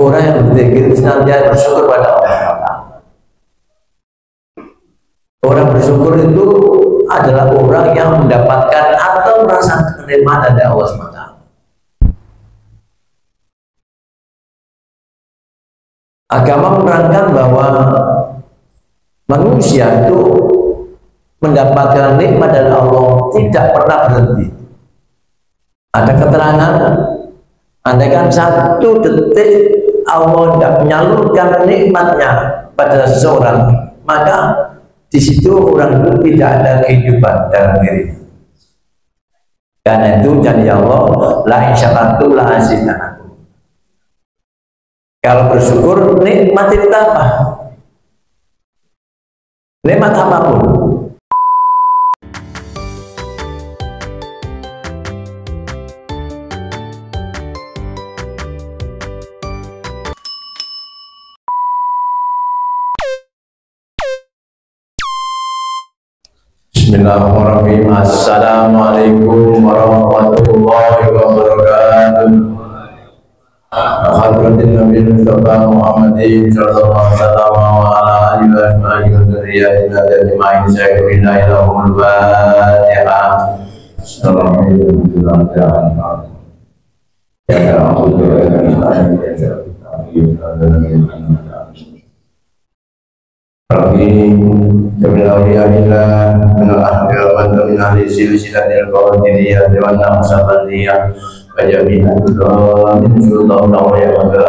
orang yang berzikir senantiasa bersyukur pada Allah SWT. Orang bersyukur itu adalah orang yang mendapatkan atau merasa kenikmatan dari Allah SWT. Agama menerangkan bahwa manusia itu mendapatkan nikmat dari Allah tidak pernah berhenti. Ada keterangan, andaikan satu detik Allah tidak menyalurkan nikmatnya pada seseorang, maka di situ orang itu tidak ada kehidupan dalam diri. Karena itu janji Allah, la in syakartum la azidannakum. Kalau bersyukur, nikmat itu apa? Nikmat apapun. Bismillahirrahmanirrahim. Assalamualaikum warahmatullahi wabarakatuh. Hadratin Nabi Mustafa Muhammadin sallallahu alaihi wasallam wa ala alihi wa sahbihi wa dzurriyyatihi ajma'in. Syakirina ilahul Fatihah. فجميع الدعاء من سلطان ويغفر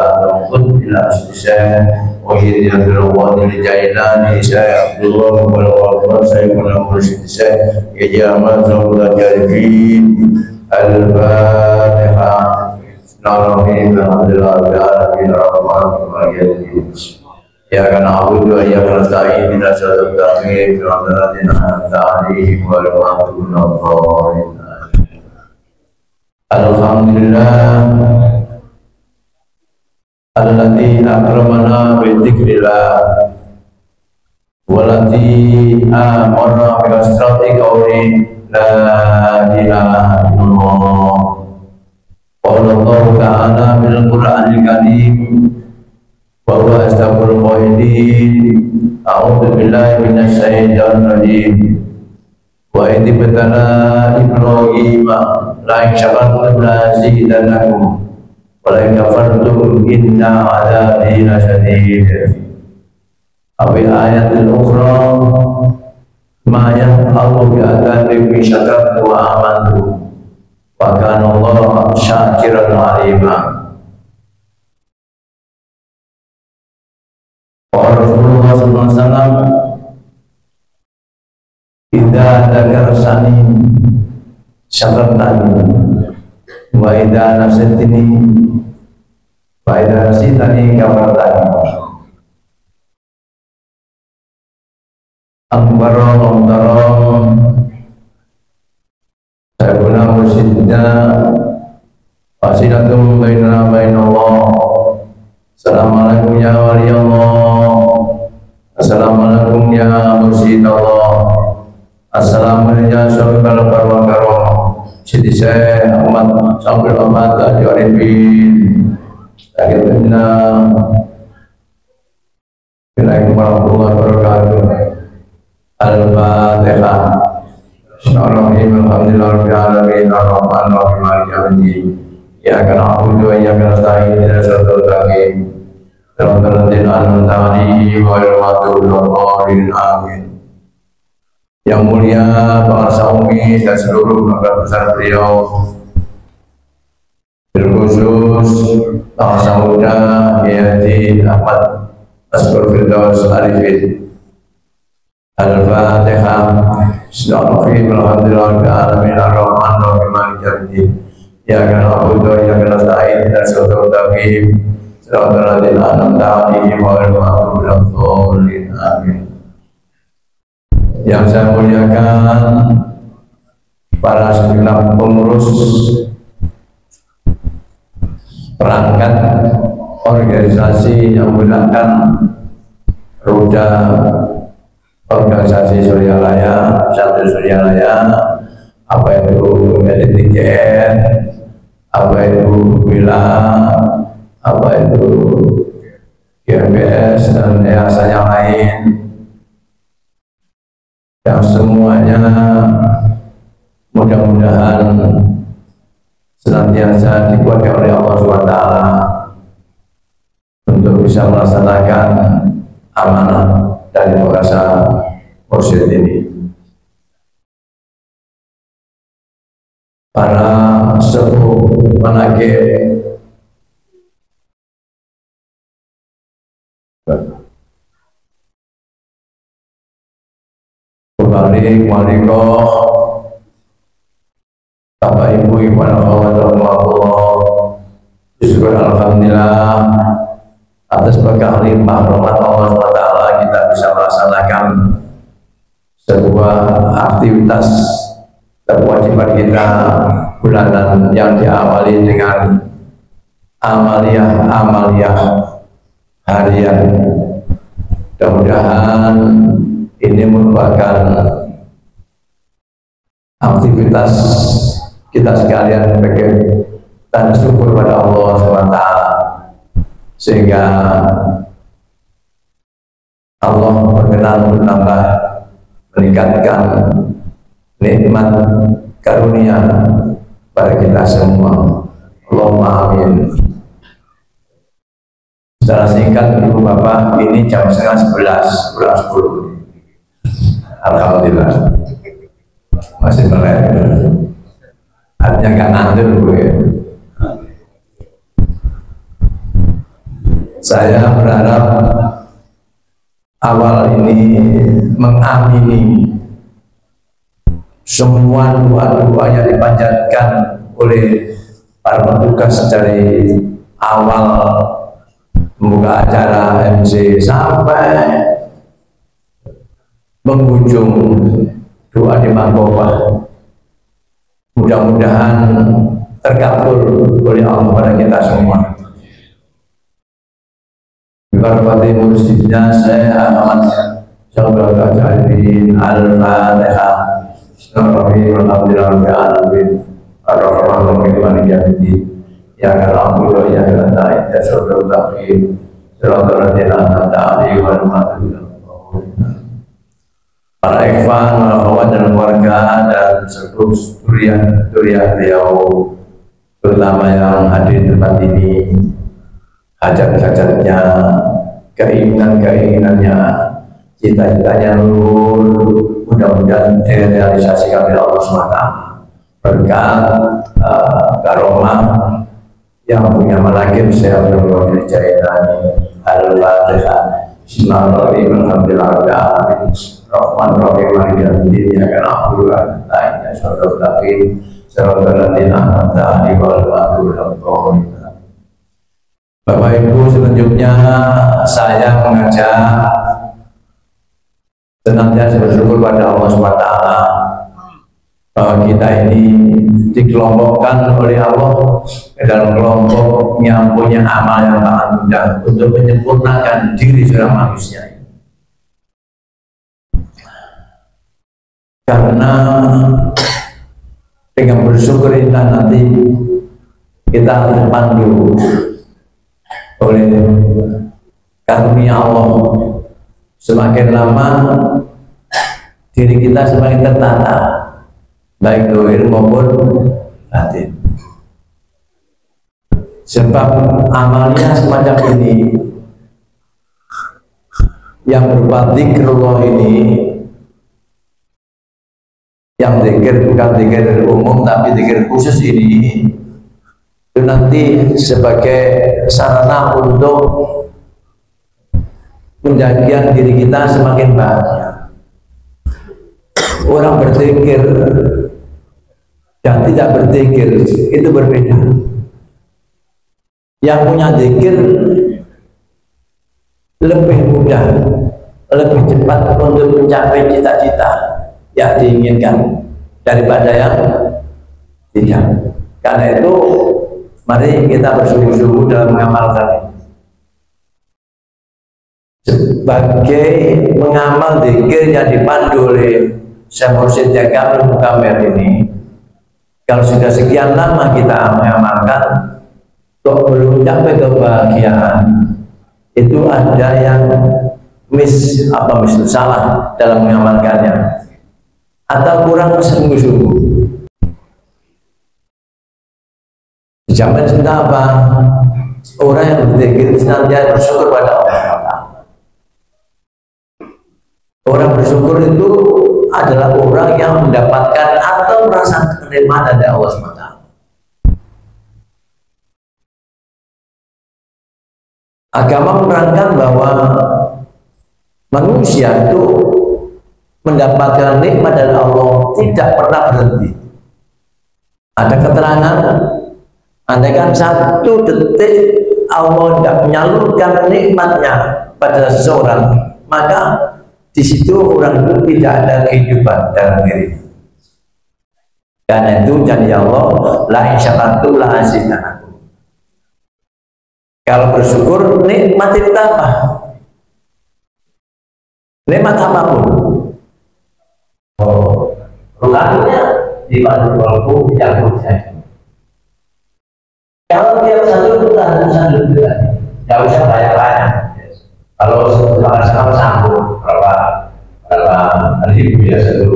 خذ إلى أسلسان وهي القادر الجيلاني ساي عبد الله والغفار سيكون مرشد ساي يجامع زوج الجارفين الفاتحة نرحم الحمد لله رب العالمين الرحمن الرحيم يا كان عبد ويا كان سعيد من أشهد التأمين صراط الذين أنعمت عليهم غير المغضوب عليهم. Alhamdulillah alladzi akramana bi dzikrillah walladzi amara bi kasrati qawli la ilaha illallah. Qala Allah ta'ala bil Qur'anil Karim wa huwa asdaqul qailin. A'udzu billahi minasy syaithanir rajim. Wa idh ibtala Ibrahim la in syakartum la azidannakum wa la in kafartum inna 'adzabi lasyadid. Abil ayatil ukhra ma yaf'alu bi 'adzabi in syakartum wa amantum wa kana Allahu syakiran 'alima. Rasulullah sallallahu alaihi wasallam idza dzakarani syakartani wa idza nasitani kafartani. Akbarom sayyiduna mursyidina wasilatum bainana bainallah. Assalamualaikum ya waliyallah. Assalamualaikum ya mursyidallah. Assalamualaikum ya syarifal barwakaroh. Siti Syekh Ahmad Sambil Ahmad Al-Jarifin Akhirnya Assalamualaikum warahmatullahi wabarakatuh. Al-Fatihah. Bismillahirrahmanirrahim. Alhamdulillahirabbil alamin. Ar-Rahmanir Rahim. Maliki yaumiddin. Iyyaka na'budu wa iyyaka nasta'in. Ihdinas siratal mustaqim. Siratal ladzina an'amta 'alaihim ghairil maghdubi 'alaihim. Amin. Yang mulia Pak Saumi dan seluruh keluarga besar beliau, terkhusus Pak Sauda Haji Ahmad Askur Firdaus Arifin. Al-Fatihah. Bismillahirrahmanirrahim. Alhamdulillahirabbil alamin. Ar-Rahmanir Rahim. Maliki yaumiddin. Iyyaka na'budu wa iyyaka nasta'in. Ihdinas siratal mustaqim. Siratal ladzina an'amta 'alaihim ghairil maghdubi 'alaihim. Amin. Yang saya muliakan para segenap pengurus perangkat organisasi yang menggunakan roda organisasi Suryalaya, Santri Suryalaya, apa itu menjadi tiket, apa itu bila, apa itu GMBS dan yayasan yang lain, yang semuanya mudah-mudahan senantiasa dikuatkan oleh Allah SWT untuk bisa melaksanakan amanah dari Muasasa Mursyid ini. Para sepuh menagih kembali waliko Bapak Ibu Iwan Allah, syukur alhamdulillah atas berkah limpah rahmat Allah SWT kita bisa melaksanakan sebuah aktivitas kewajiban kita bulanan yang diawali dengan amaliyah harian. Mudah-mudahan ini merupakan aktivitas kita sekalian sebagai tanda syukur pada Allah SWT, sehingga Allah berkenan menambah meningkatkan nikmat karunia pada kita semua. Allahumma amin. Secara singkat Ibu Bapak, ini jam setengah 11, kurang 10. Alhamdulillah masih melek, artinya gak ngantuk gue. Saya berharap awal ini mengamini semua doa-doa yang dipanjatkan oleh para petugas dari awal membuka acara MC sampai menghujung doa di Mangkopah. Mudah-mudahan terkabul oleh Allah pada kita semua. Berkati mursyidnya saya Ahmad Syabal Al-Fatihah. Alhamdulillahirrahmanirrahim. Ar-Rahmanirrahim. Maliki yaumiddin. Ya na'budu wa iyyaka nasta'in. Ihdinas siratal ladzina an'amta 'alaihim ghairil maghdubi 'alaihim. Para ikhwan, para akhwat dan keluarga dan seluruh durian beliau, terutama yang hadir di tempat ini, hajat-hajatnya, keinginan-keinginannya, cita-citanya luhur, mudah-mudahan direalisasikan oleh Allah SWT. Berkat karomah yang punya manaqib saya berwakil jaitani. Al-Fatihah. Bismillahirrahmanirrahim. Alhamdulillah. Rahman-Rahim. Maliki yaumiddin. Iyyaka na'budu wa iyyaka nasta'in. Ihdinas siratal ladzina an'amta 'alaihim ghairil maghdubi 'alaihim. Bapak Ibu, selanjutnya saya mengajak senantiasa bersyukur pada Allah SWT bahwa kita ini dikelompokkan oleh Allah dalam kelompok yang punya amal yang sangat mudah untuk menyempurnakan diri seorang manusia. Karena dengan bersyukur inilah nanti kita terpandu oleh karunia Allah. Semakin lama diri kita semakin tertata, baik zahir maupun batin. Sebab amalnya semacam ini yang berupa zikrullah ini, yang zikir bukan zikir umum tapi zikir khusus ini, itu nanti sebagai sarana untuk menjadikan diri kita semakin bahagia. Orang berzikir dan tidak berzikir itu berbeda. Yang punya zikir lebih mudah, lebih cepat untuk mencapai cita-cita yang diinginkan daripada yang tidak. Karena itu mari kita bersungguh-sungguh dalam mengamalkan ini. Sebagai mengamal zikir yang dipandu oleh Syekh Mursyid Kamil Mukamil ini, kalau sudah sekian lama kita mengamalkan, kok belum sampai kebahagiaan, itu ada yang salah dalam mengamalkannya, atau kurang sungguh-sungguh. Zaman sudah apa? Orang yang berzikir senantiasa bersyukur pada Allah SWT. Orang bersyukur itu adalah orang yang mendapatkan atau merasa kenikmatan dari Allah SWT. Agama menerangkan bahwa manusia itu mendapatkan nikmat dari Allah tidak pernah berhenti. Ada keterangan, andaikan satu detik Allah tidak menyalurkan nikmatnya pada seseorang, maka di situ orang itu tidak ada kehidupan dalam diri. Karena itu janji Allah, la in syakartum la azidannakum. Kalau bersyukur, nikmat itu apa? Nikmat apapun. Oh, rukannya di pada walaupun yang berjaya. Kalau tiap satu kita satu bulan, tidak usah banyak-banyak. Kalau sama-sama sambung berapa ribu ya satu.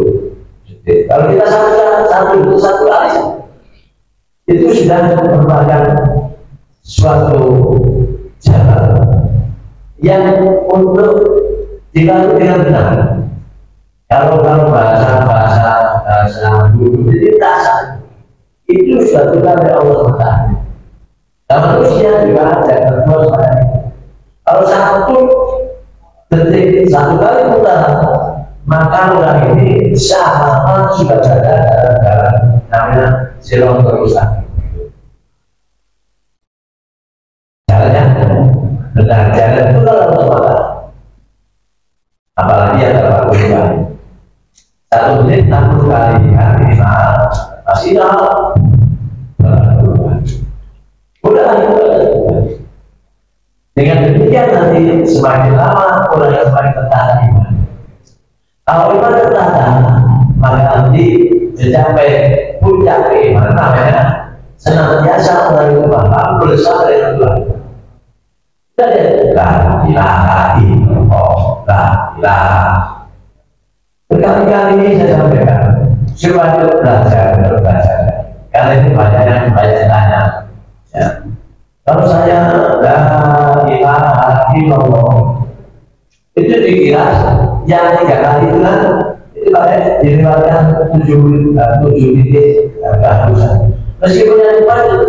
Kalau kita satu kali, itu sudah merupakan suatu jalan yang untuk dilalui dengan benar. Kalau bahasa guru identitas itu suatu dari Allah SWT. Dan manusia juga ada terus pada itu. Kalau satu detik satu kali putaran, maka orang ini sama sudah berada dalam namanya silong terusan. Caranya benar, jalan itu kalau Allah. Apalagi yang terlalu satu menit 60 kali minimal masih tahu. Udah dengan demikian nanti semakin lama orang yang semakin tertata iman. Kalau iman tertata, maka nanti mencapai puncak keimanan namanya senantiasa melalui Tuhan bersama dengan Tuhan. La ilaha illallah. Berkali-kali saya sampaikan supaya belajar. Karena ini banyak tanya. Ya. Kalau saya la ilaha illallah itu dikira yang 3 kali itu kan itu pakai diriwayatkan 7 titik keharusan. Meskipun yang depan itu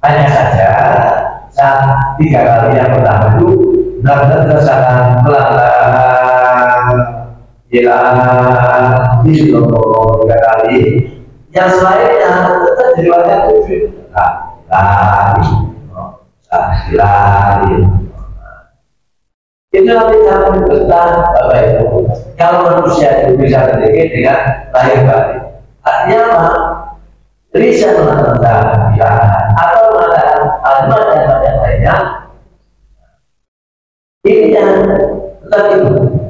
hanya saja saat 3 kali yang pertama itu benar-benar terasakan pelan-pelan ilaha illallah 3 kali. Yang selainnya tetap diriwayatkan 7 lari. Itu nanti jangan betah Bapak Ibu. Kalau manusia itu bisa berzikir dengan lahir batin, artinya apa? Bisa mengatakan atau mengatakan alimat dan yang lainnya. Ini yang tetap itu.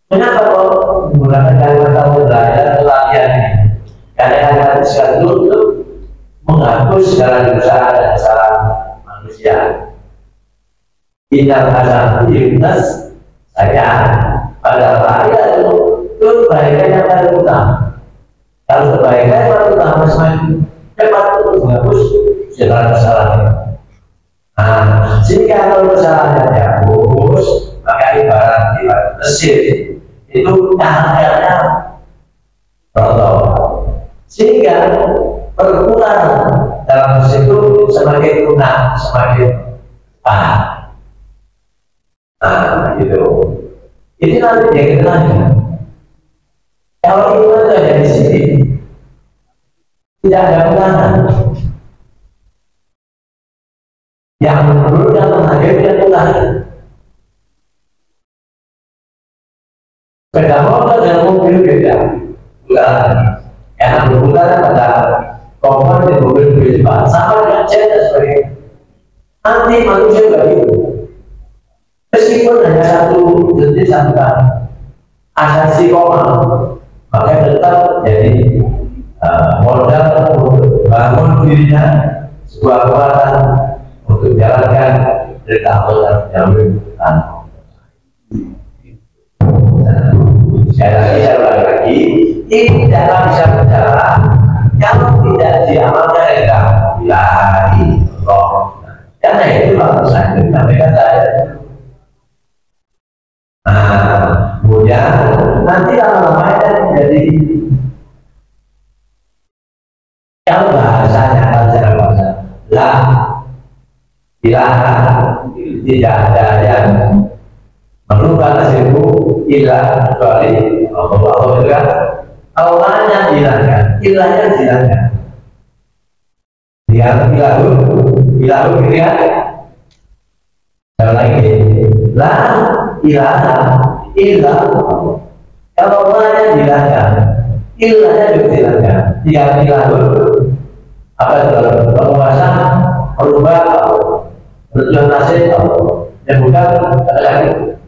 Kenapa kok menggunakan kalimat tahu belajar latihan ini? Karena kalimat sekali untuk menghapus segala dosa dan kesalahan manusia. Indah asal yunus saya pada raya itu kebaikan yang paling utama. Kalau kebaikan yang paling utama semakin cepat untuk menghapus segala kesalahan. Nah, jika kalau kesalahannya dihapus, maka ibarat mesin itu tangannya rontok. Sehingga perputaran dalam mesin itu semakin lunak, semakin panas. Nah, gitu. Ini nanti yang lagi. Kalau itu ada di sini, tidak ada ulangan. Yang menurut dan tenaga tidak ulangan. Sepeda motor dan mobil beda, ulangan. Karena berputar pada kompor di mobil beda, sama dengan jet dan sebagainya. Nanti manusia begitu. Meskipun hanya satu detik satu kali, asasi koma, maka tetap jadi modal untuk bangun dirinya sebuah kekuatan untuk menjalankan perintah Allah yang berkenan. Sekali lagi, ini tidak bisa berjalan kalau tidak diamalkan dengan ilahi Allah. Karena itu kalau saya menyampaikan saya. Kemudian nanti lama-lama jadi kalau bahasanya kalau secara bahasa lah ilaha tidak ada yang merubah nasibku ilah kecuali Allah itu kan Allahnya hilangkan, ilahnya hilangkan. Dia ilahu gitu ya. Sekali lagi lah ilaha ilah kalau Allahnya hilangkan, ilahnya juga hilangkan. Dia ilahu apa itu penguasa merubah berjuang nasib Allah yang bukan lagi.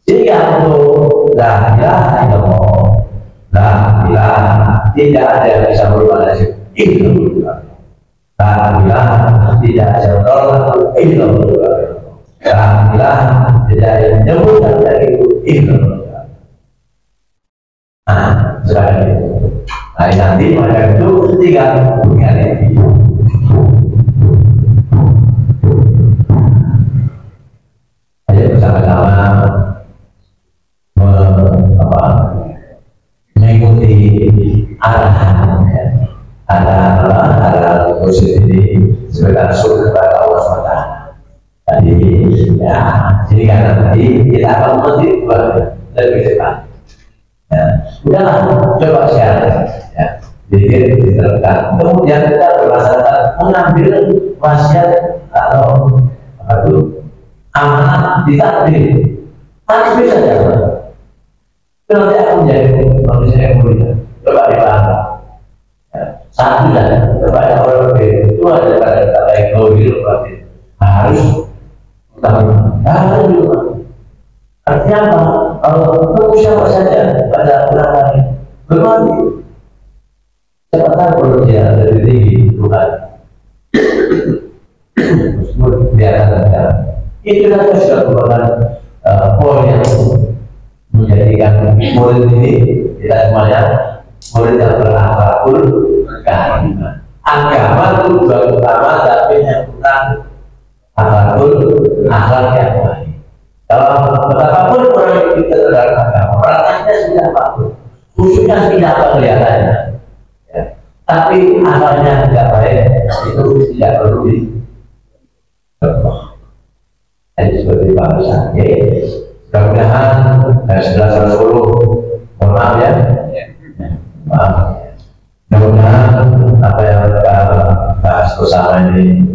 Jika untuk la ilaha illallah, la ilaha tidak ada yang bisa merubah nasib itu. La ilaha tidak ada yang tolak illallah. La ilaha tidak ada yang menyebutkan dari illallah. Sekarang itu. Nanti maka itu tinggal mengalami. Ayo bersama-sama mengikuti arahan kursi ini sebagai rasul kepada Allah SWT. Jadi ya, jadi kan nanti kita akan mengerti lebih cepat. Ya, udahlah, coba sekarang. Ya, jadi diterapkan. Kemudian kita berdasarkan mengambil wasiat atau apa itu amanah ditakdir. Nanti bisa jalan. Nanti akan menjadi manusia yang mulia. Coba dipahami. Ya, satu saja. Coba yang orang berbeda itu ada kata-kata ekologi harus harus juga. Artinya apa? Kalau kamu siapa saja pada orang lain berbagi. Siapa tahu dia lebih tinggi Tuhan. Dia akan itu saja sudah merupakan poin yang menjadikan murid ini kita semuanya murid yang berakhlakul karimah. Agama itu tujuan utama, tapi yang utama akhlak yang baik. Kalau betapapun orang itu terhadap agama, rasanya sudah apapun, khususnya tidak apa kelihatannya, ya. Tapi akhlaknya tidak baik, itu tidak perlu di. Jadi seperti bangsa, mudah-mudahan dari 11 mohon maaf ya, maaf. Mudah-mudahan apa yang kita bahas bersama ini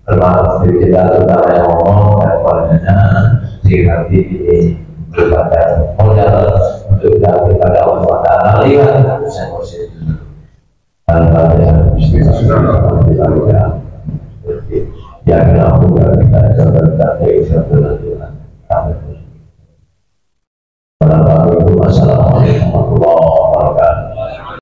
bermanfaat bagi kita, terutama yang ngomong dan keluarganya, sehingga nanti ini merupakan modal untuk kita kepada Allah SWT lihat proses tanpa yang yang kita lakukan kita coba kita